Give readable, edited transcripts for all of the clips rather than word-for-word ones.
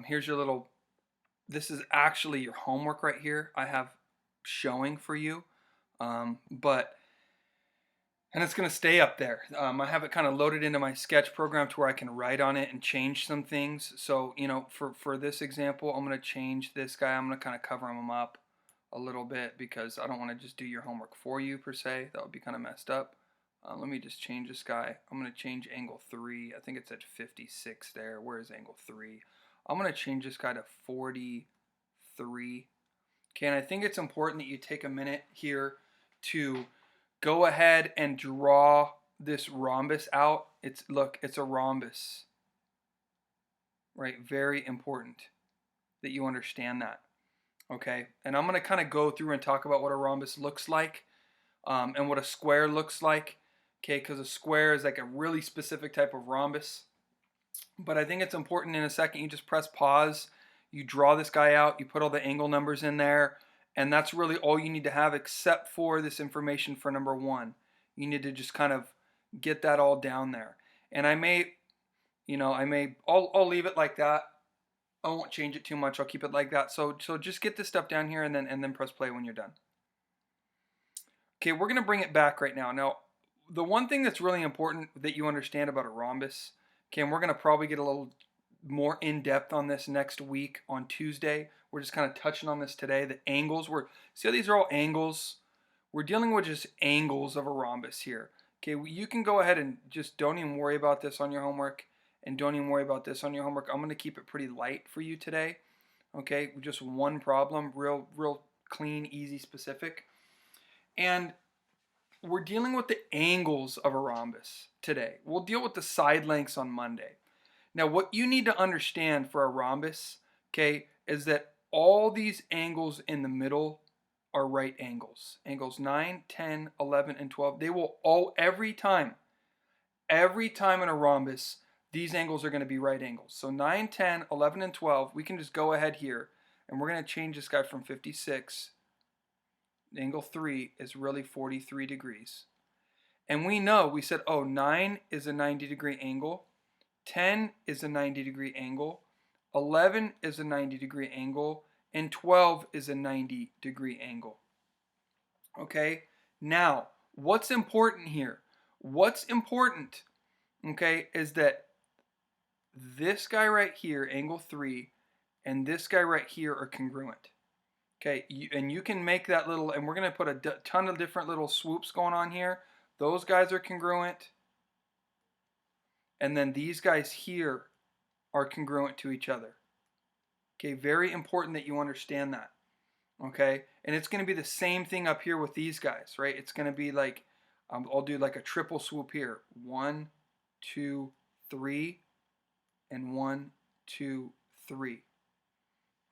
Here's your little, this is actually your homework right here I have showing for you. But and it's going to stay up there. I have it kind of loaded into my sketch program to where I can write on it and change some things. So, for this example, I'm going to change this guy. I'm going to kind of cover him up a little bit because I don't want to just do your homework for you per se. That would be kind of messed up. Let me just change this guy. I'm going to change angle 3. I think it's at 56 there. Where is angle 3? I'm going to change this guy to 43. Okay, and I think it's important that you take a minute here to go ahead and draw this rhombus out. Look, it's a rhombus, right? Very important that you understand that. Okay, and I'm going to kind of go through and talk about what a rhombus looks like, and what a square looks like. Okay, because a square is like a really specific type of rhombus. But I think it's important in a second you just press pause, you draw this guy out, you put all the angle numbers in there, and that's really all you need to have except for this information for number 1. You need to just kind of get that all down there. And I'll leave it like that. I won't change it too much. I'll keep it like that. So just get this stuff down here and then press play when you're done. Okay, we're going to bring it back right now. Now, the one thing that's really important that you understand about a rhombus, okay, and we're going to probably get a little more in depth on this next week on Tuesday. We're just kind of touching on this today. The angles, see how these are all angles? We're dealing with just angles of a rhombus here. Okay, you can go ahead and just don't even worry about this on your homework, and don't even worry about this on your homework. I'm going to keep it pretty light for you today. Okay, just one problem, real clean, easy, specific. And we're dealing with the angles of a rhombus today. We'll deal with the side lengths on Monday. Now, what you need to understand for a rhombus, okay, is that all these angles in the middle are right angles. Angles 9, 10, 11, and 12. They will every time in a rhombus, these angles are going to be right angles. So 9, 10, 11, and 12, we can just go ahead here, and we're going to change this guy from 56. Angle 3 is really 43 degrees. And we said, 9 is a 90-degree angle. 10 is a 90-degree angle, 11 is a 90-degree angle, and 12 is a 90-degree angle. Okay, now, what's important here? What's important, okay, is that this guy right here, angle 3, and this guy right here are congruent. Okay, and you can make that little, and we're going to put a ton of different little swoops going on here. Those guys are congruent. And then these guys here are congruent to each other. Okay, very important that you understand that. Okay, and it's going to be the same thing up here with these guys, right? It's going to be like, I'll do like a triple swoop here. 1, 2, 3, and 1, 2, 3.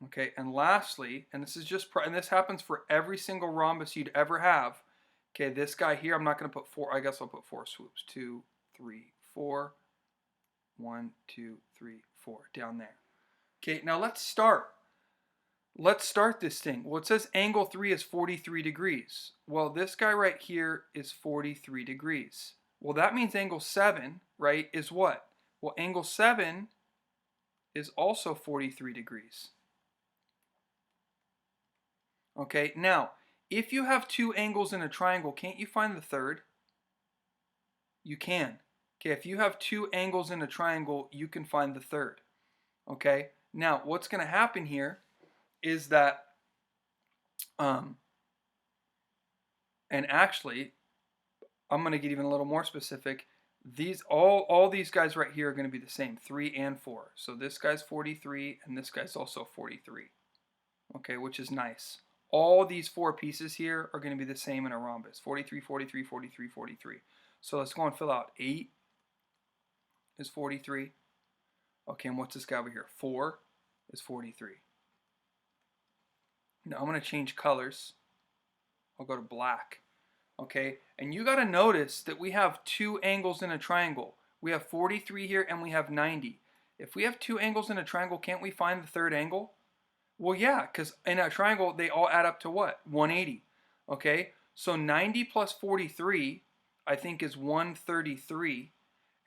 Okay, and lastly, and this happens for every single rhombus you'd ever have. Okay, this guy here, I'm not going to put 4. I guess I'll put 4 swoops. 2, 3, 4. 1, 2, 3, 4 down there. Okay, now let's start. Let's start this thing. Well, it says angle 3 is 43 degrees. Well, this guy right here is 43 degrees. Well, that means angle 7, right, is what? Well, angle 7 is also 43 degrees. Okay, now, if you have 2 angles in a triangle, can't you find the third? You can. Okay, if you have 2 angles in a triangle, you can find the third. Okay, now what's going to happen here is that, and actually, I'm going to get even a little more specific. All these guys right here are going to be the same, 3 and 4. So this guy's 43, and this guy's also 43. Okay, which is nice. All these 4 pieces here are going to be the same in a rhombus, 43, 43, 43, 43. So let's go and fill out 8 is 43. Okay, and what's this guy over here? 4 is 43. Now I'm going to change colors. I'll go to black. Okay, and you got to notice that we have 2 angles in a triangle. We have 43 here and we have 90. If we have 2 angles in a triangle, can't we find the third angle? Well, yeah, because in a triangle, they all add up to what? 180. Okay, so 90 plus 43, I think, is 133.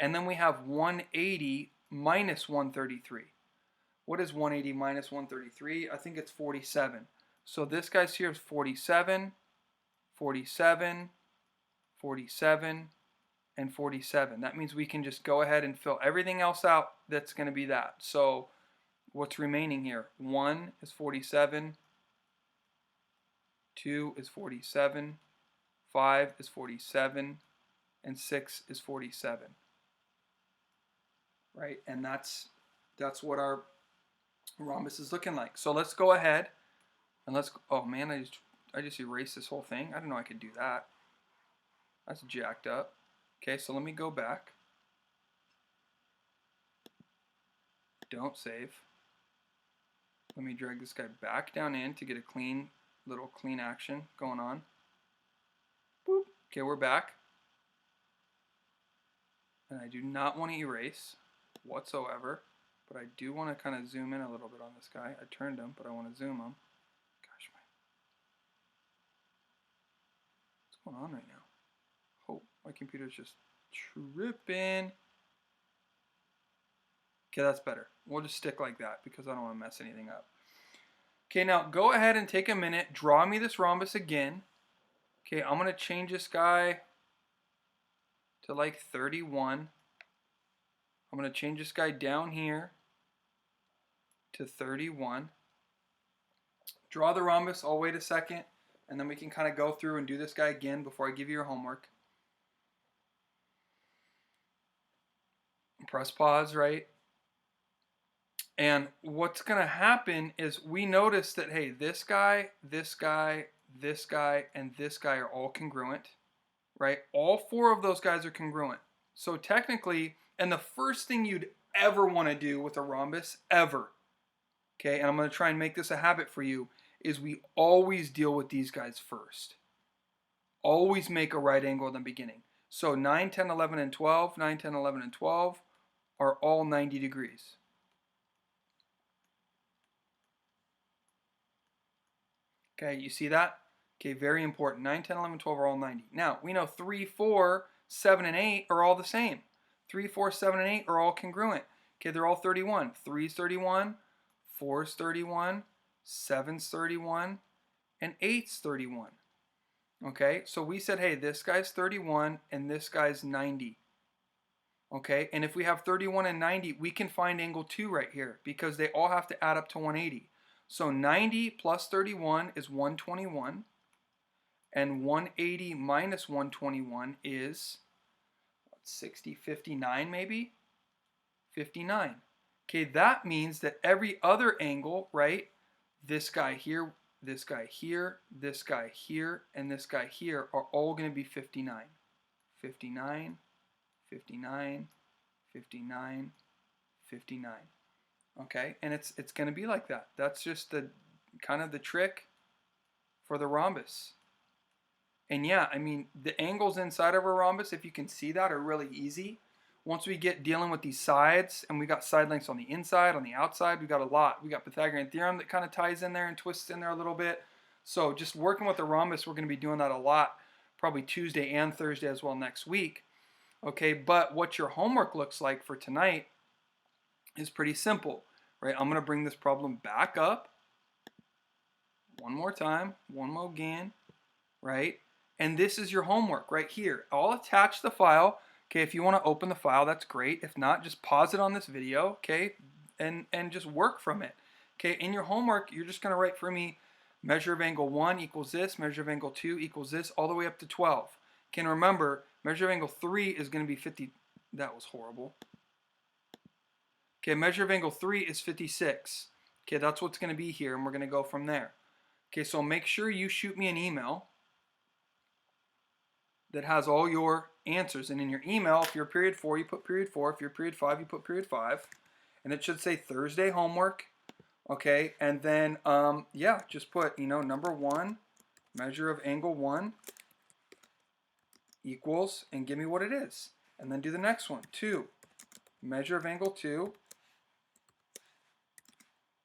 And then we have 180 minus 133. what is 180 minus 133? I think it's 47. So this guy's here is 47, 47, 47, and 47. That means we can just go ahead and fill everything else out that's going to be that. So what's remaining here? 1 is 47, 2 is 47, 5 is 47, and 6 is 47. Right? And that's what our rhombus is looking like. So let's go ahead and oh man, I just erased this whole thing. I didn't know I could do that. That's jacked up. Okay, so let me go back. Don't save. Let me drag this guy back down in to get a clean action going on. Boop. Okay, we're back. And I do not want to erase whatsoever, but I do want to kind of zoom in a little bit on this guy. I turned him, but I want to zoom him. Gosh, what's going on right now? Oh, my computer's just tripping. Okay, that's better. We'll just stick like that because I don't want to mess anything up. Okay, now go ahead and take a minute. Draw me this rhombus again. Okay, I'm going to change this guy to like 31. I'm going to change this guy down here to 31. Draw the rhombus. I'll wait a second, and then we can kind of go through and do this guy again before I give you your homework. Press pause, right? And what's going to happen is we notice that, hey, this guy, this guy, this guy, and this guy are all congruent, right? All 4 of those guys are congruent. So technically, and the first thing you'd ever want to do with a rhombus, ever, okay, and I'm going to try and make this a habit for you, is we always deal with these guys first. Always make a right angle in the beginning. So 9, 10, 11, and 12, 9, 10, 11, and 12 are all 90 degrees. Okay, you see that? Okay, very important. 9, 10, 11, 12 are all 90. Now, we know 3, 4, 7, and 8 are all the same. 3, 4, 7, and 8 are all congruent. Okay, they're all 31. 3 is 31, 4 is 31, 7 is 31, and 8 is 31. Okay, so we said, hey, this guy's 31 and this guy's 90. Okay, and if we have 31 and 90, we can find angle 2 right here because they all have to add up to 180. So 90 plus 31 is 121, and 180 minus 121 is 60, 59 maybe? 59. Okay, that means that every other angle, right, this guy here, this guy here, this guy here, and this guy here are all going to be 59. 59, 59, 59, 59. Okay, and it's going to be like that. That's just the kind of the trick for the rhombus. And yeah, I mean, the angles inside of a rhombus, if you can see that, are really easy. Once we get dealing with these sides, and we got side lengths on the inside, on the outside, we got a lot. We got Pythagorean theorem that kind of ties in there and twists in there a little bit. So just working with the rhombus, we're going to be doing that a lot, probably Tuesday and Thursday as well next week. Okay, but what your homework looks like for tonight is pretty simple, right? I'm going to bring this problem back up one more time, one more again, right? And this is your homework right here. I'll attach the file. Okay, if you want to open the file, that's great. If not, just pause it on this video, okay, and just work from it. Okay, in your homework, you're just going to write for me measure of angle 1 equals this, measure of angle 2 equals this, all the way up to 12. Okay, and remember, measure of angle 3 is going to be 50. That was horrible. Okay, measure of angle 3 is 56. Okay, that's what's going to be here, and we're going to go from there. Okay, so make sure you shoot me an email that has all your answers. And in your email, if you're period 4, you put period 4. If you're period 5, you put period 5. And it should say Thursday homework. Okay, and then, yeah, just put, number 1, measure of angle 1 equals, and give me what it is. And then do the next one, 2, measure of angle 2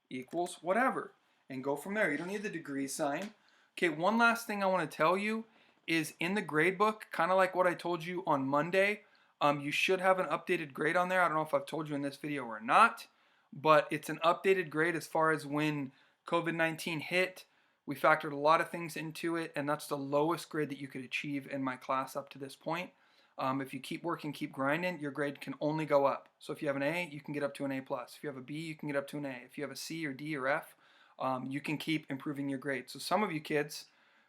equals whatever. And go from there. You don't need the degree sign. Okay, one last thing I want to tell you is in the grade book, kind of like what I told you on Monday, you should have an updated grade on there. I don't know if I've told you in this video or not, but it's an updated grade as far as when COVID-19 hit. We factored a lot of things into it, and that's the lowest grade that you could achieve in my class up to this point. If you keep working, keep grinding, your grade can only go up. So if you have an A, you can get up to an A+. If you have a B, you can get up to an A. If you have a C or D or F, you can keep improving your grade. So some of you kids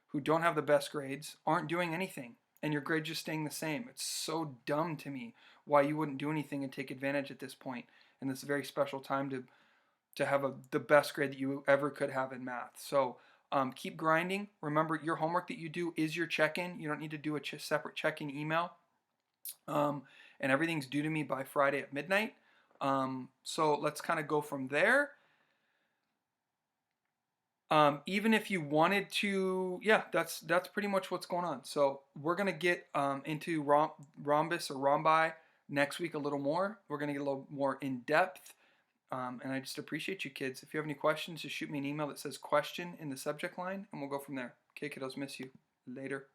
who don't have the best grades aren't doing anything, and your grade's just staying the same. It's so dumb to me why you wouldn't do anything and take advantage at this point in this very special time to have the best grade that you ever could have in math. So keep grinding. Remember, your homework that you do is your check-in. You don't need to do a separate check-in email. And everything's due to me by Friday at midnight. So let's kind of go from there. Even if you wanted to, yeah, that's pretty much what's going on. So we're gonna get into rhombus or rhombi next week a little more. We're gonna get a little more in depth. And I just appreciate you kids. If you have any questions, just shoot me an email that says question in the subject line, and we'll go from there. Okay, kiddos, miss you. Later.